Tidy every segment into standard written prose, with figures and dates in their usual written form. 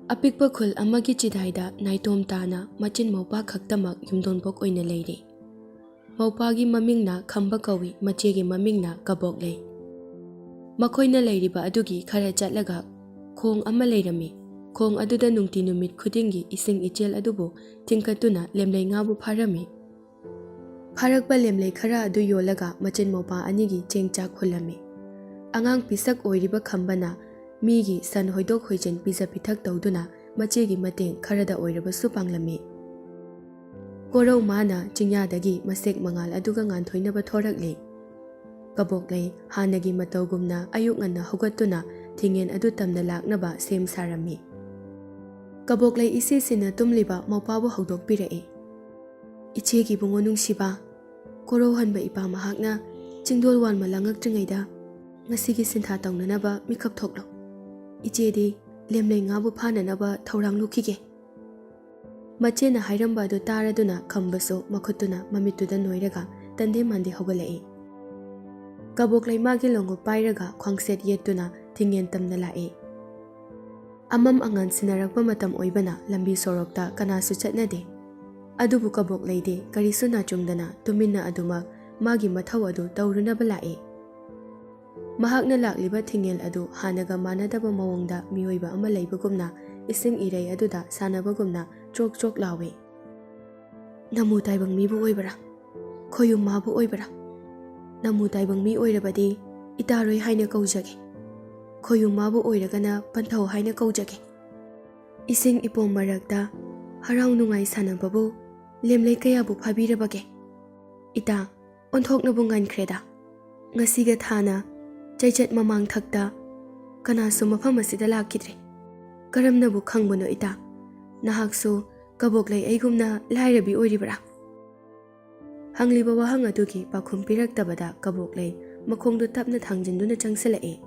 Apikpa khul amagi chidaida naitom tana machin maupa khaktamak yumdonpok oina leiri. Maupagi mamingna khamba kawi machegi mamingna Kaboklei. Makoina leiriba adugi khara chatlaga khong ama leirami. Khong aduda nungti numit khudingi ising ichel adubo tingkatuna lemlei ngabu pharami. Pharakpa lemlei khara adu yolaga machin maupa anigi chengchak khulami. Angang pisak oiriba khambana migi san hoidok hoijen pizza pithak tawduna machegi mateng kharada oiraba su panglami. Korau mana chingyadagi masek mangal aduga nganthoinaba thorakli. Kaboklei hanagi matawgumna ayuk nganna hogattuna thingen adu tamna laknaba sem sarami. Kaboklei isi sina tumliba maupabu hogdokpirai. Ichegi bungo nungsiba korau hanba ipa mahakna chingdol wan malangak tringaida ngasigi sintha tawnanaba mikap thoklo. Ichedi lemlei ngabu phananaba thorang lukige. Machena hairamba adu taraduna khambaso makhutuna mamittuda noiraga tande mande hogalai. Kaboklei magi longo pairaga khwangset yettuna thingen tamna lae. Amam angan sinarakpa matam oibana lambi sorokta kanasu chatnade. Adubu Kaboklei de karisu nachungdana tuminna adumak magi mathau adu tawrunaba lae. Mahakna lakliba Thingel adu hanaga manadaba mawongda miyoiba ama leibagumna ising irei aduda sanabagumna chok chok lawe. Namu taibang mibu oibara. Khoyum mabu oibara. Namu taibang mi oirabadi itaroi haina kaujage. Khoyum mabu oiragana panthau haina kaujage. Ising ipom marakta harau nungai sanababu lemlei kayabu phabirabage. Ita onthoknabu ngankreda. Ngasiga thana Chaychat mamang thakta kanasu mafam asida lakidre. Karamnabu khangbono ita. Nahaksu Kaboklei aigumna lairabi oiribara. Hangliba wahang adugi pakhum piraktabada Kaboklei makhongdu tapna thangjinduna changsalai.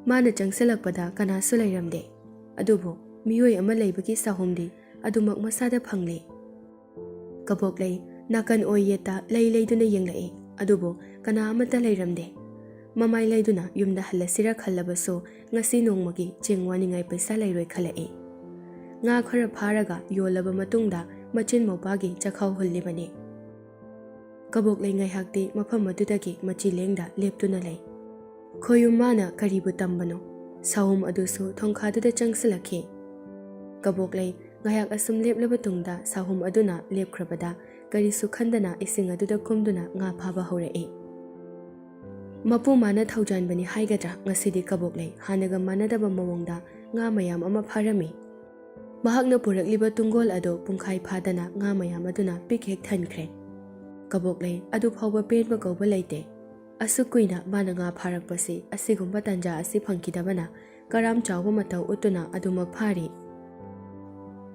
Mana changsalakpada kanasu lairamde. Adubo miyoi ama leibagi sahumdi adumak masada phangli. Kaboklei nakan oyeta leiduna yenglai. Adubo kana amata lairamde. Mamai laiduna yumda halasira khalabaso ngasi nongmagi chengwaningai paisa lairoi khalai. Nga khara pharaga yolaba matungda machin maupagi chakhau hullibani. Kaboklei ngaihakti mafam adudagi machi lengda leptuna lei. Khoyum mana karibu tambano. Sahum adusu thongkhaduda changsalakhi. Kaboklei ngayak asum leplaba tungda sahum aduna lepkhrabada karisu khandana ising aduda kumduna nga phaba horai. Mapu mana thaujanbani haigadra ngasidi Kaboklei hanaga manadaba mawongda nga mayam ama pharami. Mahakna purakliba tungol ado pungkhai phadana nga mayam aduna pikhek thankre. Kaboklei adu phawba penba kauba leite. Asukuina mana nga pharakpasi asigumba tanja asi phangkidabana karam chawba matau utuna adumak phari.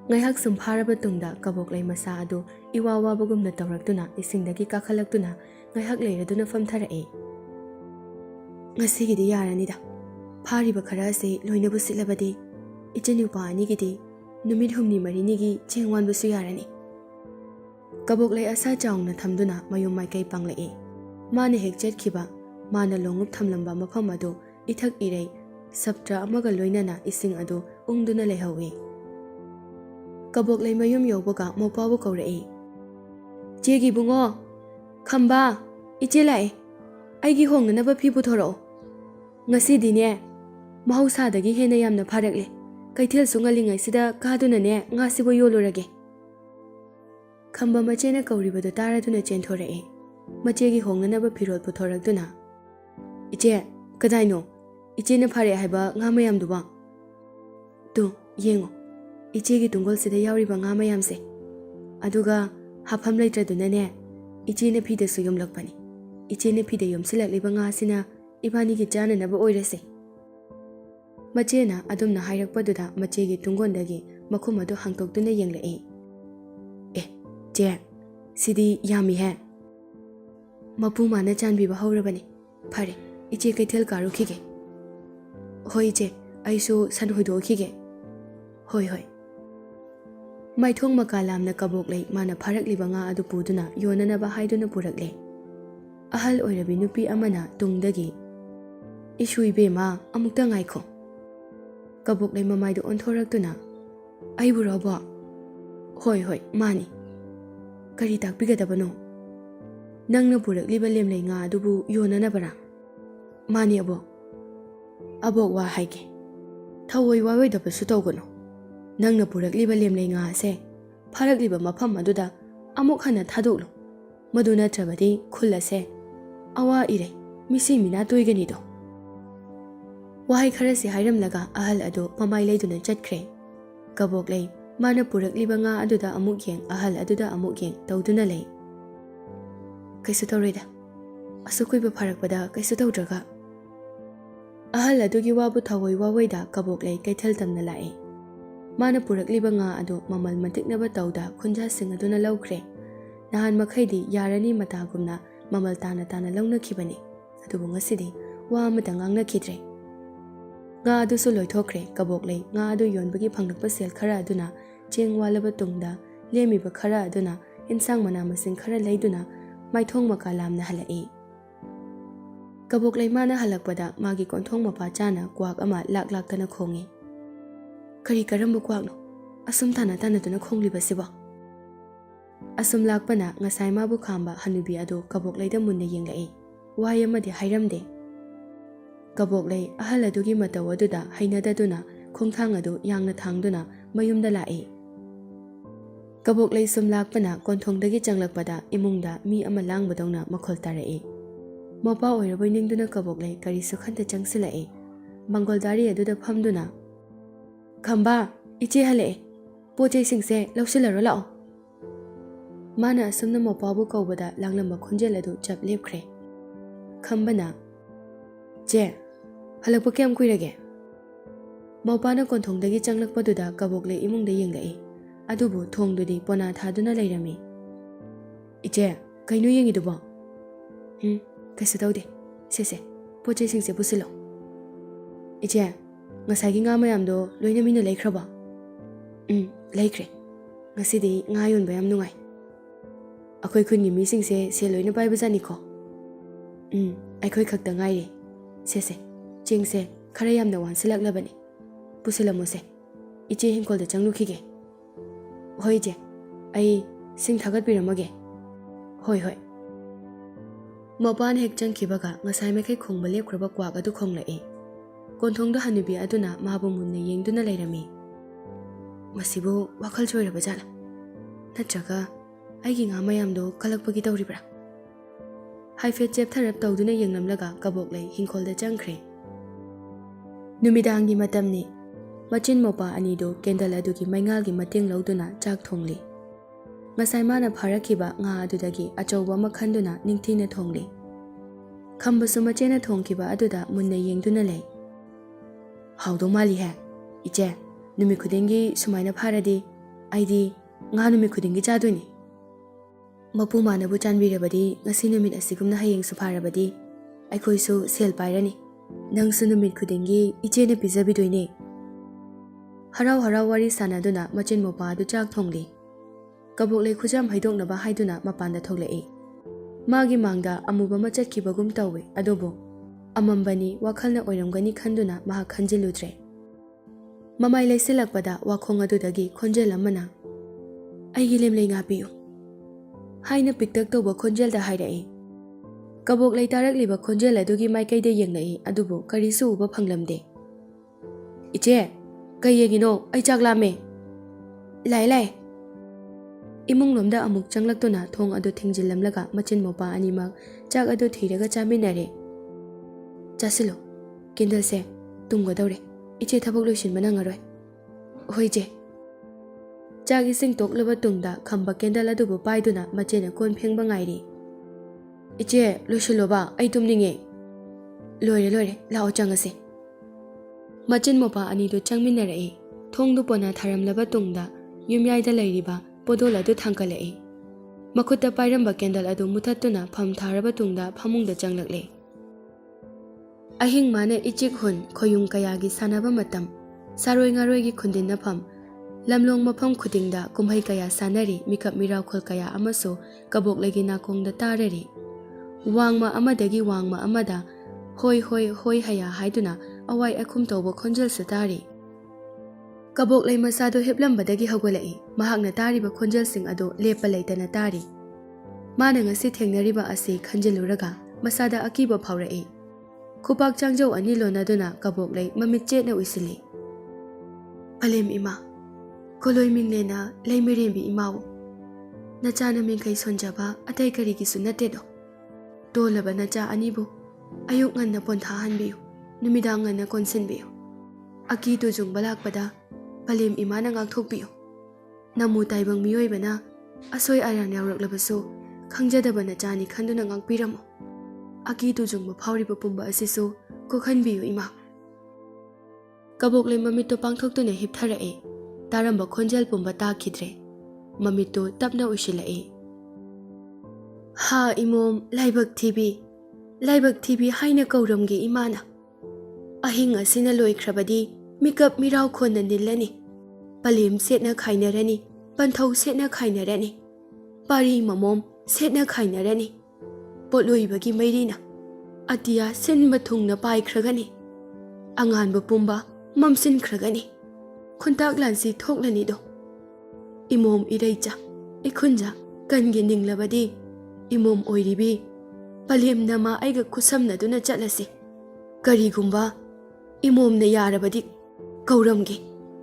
Ngaihak sum pharaba tungda Kaboklei masa adu iwawabagumna tawraktuna isingdagi kakhalaktuna ngaihak leiraduna famtharai. Ngasigidi yaranida. Phariba khara ase loinabu silabadi ichaniupa anigidi numit humni marinigi chengwanbusu yarani. Kaboklei asa chaungna thamduna mayum maikai panglai. Mana hek chetkhiba mana longup thamlamba mafam adu ithak irei sabtra amaga loinana ising adu ungduna lehawi. Kaboklei mayum yobaga mopabu kaurai. Chegi bungo khamba ichelai aigi hongnaba phi puthoro. Ngasidine mahausadagi hena yamna pharakle. Kaithel sungalingai sida kadunane ngasibo yolurage. Khamba machena kauribadu taraduna chenthorei. Machegi hongnaba phirol puthorakduna. Iche kadaino ichena phare haiba ngamayam duba. Tu yengo. Ichegi tungol sida yauriba ngamayamse. Aduga hafam leitradunane ichena phidasu yomlakpani. Ichena phide yomsilakliba ngasina Ibanigi jana naba oirase. Machena adumna hairakpaduda machegi tungondagi makhum adu hangtokduna yenglai. Je, sidi yami he. Mapu mana chanbiba haurabani. Phare, iche kaithel karukhige. Hoi je, aisu san hoidokhige. Hoi. Maithong makalamna Kaboklei mana pharakliba nga adu puduna yonanaba haiduna puraklei. Ahal oirabi nupi amana tungdagi Ishui bema amukta ngaikho. Kaboklei mamaidu onthoraktuna Aiburabo Hoi hoi mani Kari takpigadabano Nangna purakliba lemlei nga adubu yonanabara Mani abo Abo wa haike Thawoi wawaidabassu tawgano Nangna purakliba lemlei nga ase Pharakliba mafam aduda amuk hana thadoklu Madu natrabadi khulase Awa irei misi mina toiganido Wahai kharasi hairamlaga ahal adu mamai leiduna chatkre Kaboklei mana purakliba nga aduda amuk yeng ahal aduda amuk yeng tawduna lei Kaisu tawreda Asukuiba pharakpada kaisu tawdraga Ahal adugi wabu thawoi wawaida Kaboklei kaithal tamna lae Mana purakliba nga adu mamal matiknaba tawda khunja sing aduna laukre Nahan makhaidi yarani matagumna mamal tana tana launakibani adubu ngasidi wa amata ngangnakidre Nga adu su loithokre Kaboklei nga adu yonbagi phanglakpa sel khara aduna cheng walaba tungda lemiba khara aduna insang mana masing khara leiduna maithong makalamna halai Kaboklei mana halakpada magi konthong mapa chana kwak ama lak tana khongi Kari karamba kwakno asum tana duna khongliba siba Asum lakpana ngasai mabu khamba hanubi adu Kabokleida munna yenglai wai amadi hairamde Kaboklei ahal adugi mataw aduda hainadaduna khongthang adu yangna thangduna mayumda lae Kaboklei sum lakpana konthongdagi changlakpada imungda mi ama langbadongna makhol tarae Mapa oiraboi ningduna Kaboklei kari sukhanta changsilae Mangoldari aduda phamduna Khamba iche hale pochei singse lausilaro lao Mana asumna mapabu kaubada langlamba khonjel adu chap lepkhre Khambana Je halakpa kyam kuirage Mapana konthongdagi changlakpaduda Kaboklei imungda yenglai adubu thongdudi pona thaduna leirami Iche kainu yengidubo Kaisu tawde sese pochei singse pusilo Iche ngasagi nga mayamdo loina mina leikraba Leikre ngasidi nga yonba yam nungai Akhoi khungi misingse se loina paibajani ko Akhoi khakta ngaire sese chingse khara yamna wansilaklabani pusilamose iche hingkolda changlukhige Hoi je ai sing thagat piramage Hoi hoi Mapan hek changkibaga ngasai mekhai khongba lepkhraba kwak adu khonglai Konthongda hanubi aduna mabu munna yengduna leirami Masibu wakhal choiraba jala Natraga aigi nga mayamdo kalakpagi tawribra Haifet cheptharap tawduna yenglamlaga Kaboklei hingkolda changkhre Numidangi matamni Machin mopa anido kendal adugi maingalgi mateng lauduna chak thongli Ngasai mana pharakhiba nga adudagi achawba makhanduna ningthina thongli Khambasu machena thongkiba aduda munna yengduna lei Haudo mali hai iche numi khudingi sumaina pharadi aidi nga numi khudingi chaduni Mapu manabu chanbirabadi ngasi numit asigumna hayeng su pharabadi aikhoisu sel pairani nangsu numit khudingi iche na pizabidoine Harau harau wari sanaduna machin mopa adu chak thongli Kaboklei khujam haidoknaba haiduna mapanda thoglai Magi mangda amuba machatkibagum tawe adobo Amambani wakhalna oiramgani khanduna maha khanjiludre Mamai laisilakpada wakhong adudagi khonjel amana Aigi lemlei ngapiyu Haina piktak toba khonjelda hairai Kaboklei tarakliba khonjel adugi maikaida yenglai adubu karisu uba phanglamde Iche kai yegino ai chaklame Lai Imunglomda amuk changlaktuna thong adu thingjilamlaga machin mopa animak chak adu thiraga chaminare Chasilo kindle se tumgadawre iche thabak loisin manangaroi Hoije Chagi sing toklaba tungda khamba kendal adubu paiduna machena kon phengba ngairi Iche loisiloba ai tumninge Loire lao changase Machin mopa anido changminarai thongdu pona tharamlaba tungda yumyaida lairiba podola du thangkalai Makhutta pairamba kendal adu muthatuna pham tharaba tungda phamungda changlakle Ahing mana ichik hun khoyung kayagi sanaba matam saroi ngaroi gi khundinna pham lamlong mafam khudingda kumhai kaya sanari mikap mirau khol kaya amaso Kaboklei gi nakongda tarari wangma amadagi wangma amada hoi haya haiduna awai akhum tawba khonjal satari Kaboklei masado hiplambadagi haugalai mahakna tariba khonjelsing ado lepa leitana tari mana ngasi thengnariba asi khanjiluraga masada akiba phaurai khupak changjau ani lonaduna kaboklei mamit chetna uisili palem ima koloi minglena leimirembi imawo nachana mingkai sonjaba atai karigi sunate do tolaba nacha anibu ayuk nganna pontha hanbiyu numidang nganna konsinbiyu aki tu jung balakpada palem imana ngakthokpiyu namu taibang miyoibana asoi aran yawraklabasu khangjadaba nachani khanduna ngakpiramo aki tu jung phawriba pumba asisu kokhanbiyu ima Kaboklei mamito pangthoktuna hiptharae taramba khonjal pumba takhidre mamito tapna usilae ha imom laibak thibi haina kauramge imana ahing asina loikrabadi mikap mirau khonna nillani palem setna khainarani panthau setna khainarani pari mamom setna khainarani potloibagi mairina atia sinba thungna paikragani anganba pumba mamsin khragani khuntak lansi thoklani do imom ireicha ikhunja kange ninglabadi imom oiribi palem nama aiga khusamna duna chalasi karigumba imom na yarabadi kauramge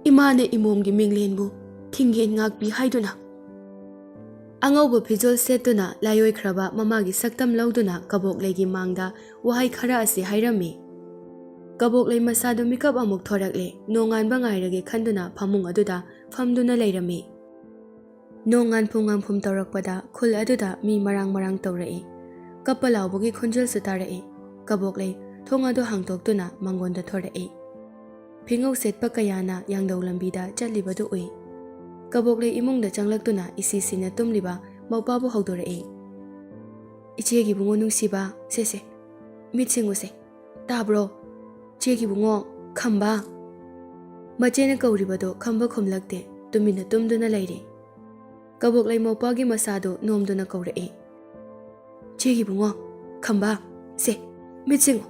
imane imomgi minglenbu Thingel Ngakpi haiduna angauba phijol setuna layoi khraba mamagi saktam lauduna kaboklegi mangda wahai khara asi hairami Kaboklei masado mikap amuk thorakle nongan bangairage khanduna phamung aduda famduna leirami nongan phungam phum tawrakpada khul aduda mi marang tawrai kapalawbogi khonjal sutarai kaboklei thonga do hangtoktuna mangonda thorai phingau setpa kayana yangdau lambida chatliba ui kaboklei imungda changlaktuna isisina tumliba maupabu haudorai ichegi bungo nungsiba sese mitsinguse tabro chegi bungo khamba machena kauribado khamba khomlakte tumina tumduna leire kaboklei mopagi masado nomduna kaurai chegi bungo khamba se mitsingo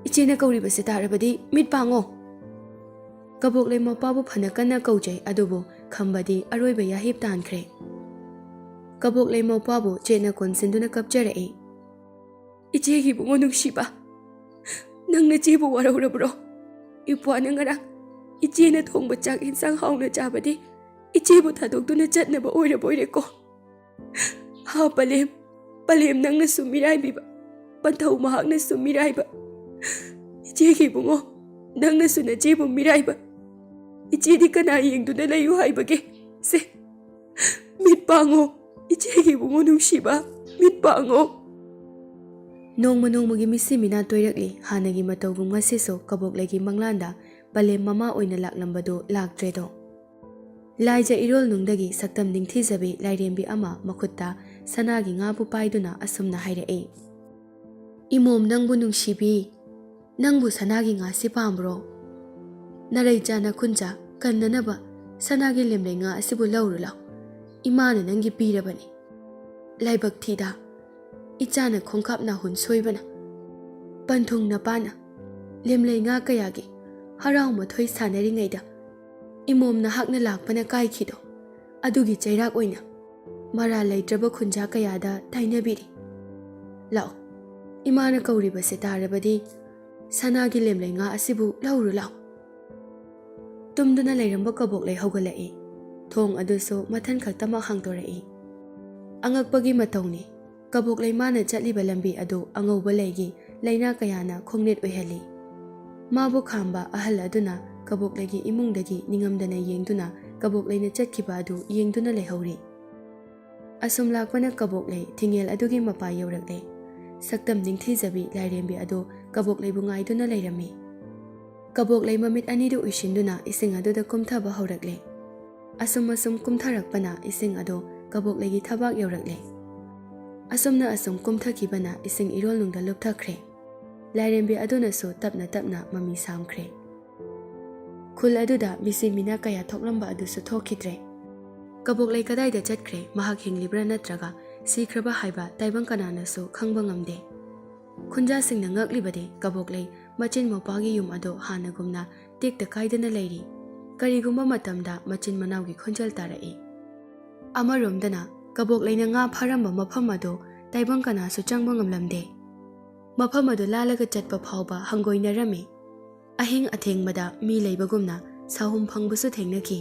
ichena kauribase tarabadi mitpango kaboklei mopabu phanakana kaujai adubo khambadi aroiba yahip tankhre kaboklei mopabu chena konsinduna kapcharai ichegi bungo nungsiba nangna chebu waraurabro ipwana ngara ichena thongba chak insang hauna chabadi ichebu thadokduna chatnaba oiraboire ko ha palem nangna sumirai biba panthau mahakna sumirai ba ichegi bungo nangna suna chebu mirai ba ichedi kana yengduna layu haibage se mitpango ichegi bungo nungsiba mitpango nongmagi misimina toirakli hanagi matawgum ngasiso kaboklegi manglanda palem mama oina laklambado laktredo laija irol nungdagi saktam ningthijabi lairembi ama makhutta sanagi ngabu paiduna asumna hairae imom nangbu nungsibi nangbu sanagi ngasi pambro naraijana khunja kannanaba sanagi lemlenga asibu laurula imana nangi pirabani laibak thida ichana khongkhapna hun soibana panthung na pana lemlei nga kayagi harau mathoi sanari ngaida imom na hakna lakpana kai khido adugi chairak oina mara leitraba khunja kayada tainabiri lao imana kauriba setarabadi sanagi lemlei nga asibu lauru lao tumduna leiramba kaboklei haugalai thong aduso mathan khaktama hangtorai angakpagi matawni kaboklei mana chatliba lambi adu angauba leigi laina kayana khongnet oihali mabu khamba ahal aduna kaboklegi imungdagi ningamdana yengduna kabokleina chatkiba adu yengduna lehauri asum lakpana kaboklei thingel adugi mapa yaurakle saktam ningthijabi lairembi adu kaboklei bungaiduna leirami kaboklei mamit anidu uishinduna ising aduda kumthaba haurakle asum kumtharakpana ising adu kaboklegi thabak yaurakle asumna asum kumthakibana ising irol nungda lupthakre lairembi aduna so tapna mami samkhre khul aduda misimina kaya thoklamba adu su thokidre kaboklei kadaida chatkre mahak hinglibra natraga sikraba haiba taibang kanana so khangba ngamde khunja singna ngaklibade kaboklei machin mopagi yum ado hanagumna tekta kaidana leiri ꯀꯔꯤꯒꯨꯝꯕ ꯃꯇꯝꯗ ꯃꯆꯤꯟ ꯃꯅꯥꯎꯒꯤ ꯈꯣꯟꯖꯦꯜ ꯇꯥꯔꯛꯏ꯫ ꯑꯃꯔꯣꯝꯗꯅ ꯀꯕꯣꯛꯂꯩꯅ ꯉꯥ ꯐꯥꯔꯝꯕ ꯃꯐꯝ ꯑꯗꯨ ꯇꯥꯏꯕꯪ ꯀꯅꯥꯁꯨ ꯆꯪꯕ ꯉꯝꯂꯝꯗꯦ꯫ ꯃꯐꯝ ꯑꯗꯨ ꯂꯥꯜꯂꯒ ꯆꯠꯄ ꯐꯥꯎꯕ ꯍꯪꯒꯣꯏꯅꯔꯝꯃꯤ꯫ ꯑꯍꯤꯡ ꯑꯊꯦꯡꯕꯗ ꯃꯤ ꯂꯩꯕꯒꯨꯝꯅ ꯁꯥꯍꯨꯝ ꯐꯪꯕꯁꯨ ꯊꯦꯡꯅꯈꯤ꯫